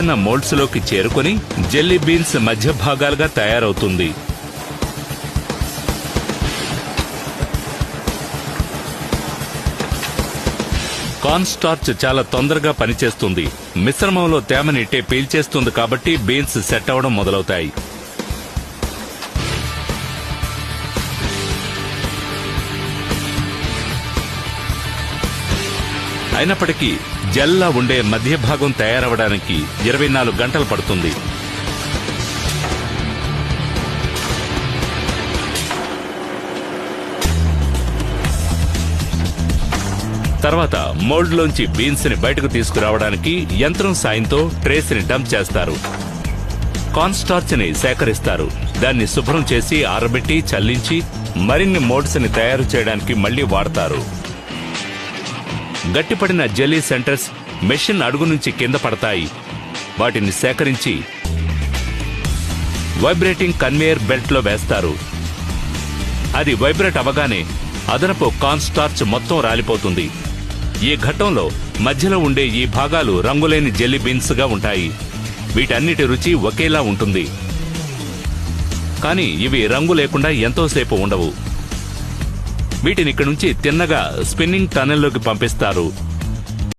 చేసిన మోల్డ్స్ లోకి చేరుకొని జెల్లీ బీన్స్ మధ్య భాగాలుగా తయారవుతుంది. కార్న్ స్టార్చ్ చాలా తొందరగా పనిచేస్తుంది. మిశ్రమంలో తేమని పీల్చేస్తుంది కాబట్టి బీన్స్ సెట్ అవడం మొదలవుతాయి. అయినప్పటికీ జెల్లా ఉండే మధ్య భాగం తయారవడానికి 24 గంటలు పడుతుంది. తర్వాత మోల్డ్ లోంచి బీన్స్ ని బయటకు తీసుకురావడానికి యంత్రం సాయంతో ట్రేస్ ని డంప్ చేస్తారు. కార్న్ స్టార్చ్ ని సేకరిస్తారు. దాన్ని శుభ్రం చేసి ఆరబెట్టి చల్లించి మరిన్ని మోల్డ్స్ ని తయారు చేయడానికి మళ్లీ వాడతారు. గట్టిపడిన జెల్లీ సెంటర్స్ మెషిన్ అడుగు నుంచి కింద పడతాయి. వాటిని సేకరించి వైబ్రేటింగ్ కన్వేయర్ బెల్ట్ లో వేస్తారు. అది వైబ్రేట్ అవగానే అదనపు కార్న్ స్టార్చ్ మొత్తం రాలిపోతుంది. ఈ ఘట్టంలో మధ్యలో ఉండే ఈ భాగాలు రంగులేని జెల్లీ బీన్స్ గా ఉంటాయి. వీటన్నిటి రుచి ఒకేలా ఉంటుంది. కానీ ఇవి రంగు లేకుండా ఎంతోసేపు ఉండవు. వీటిని ఇక్కడి నుంచి తిన్నగా స్పిన్నింగ్ టనెల్లోకి పంపిస్తారు.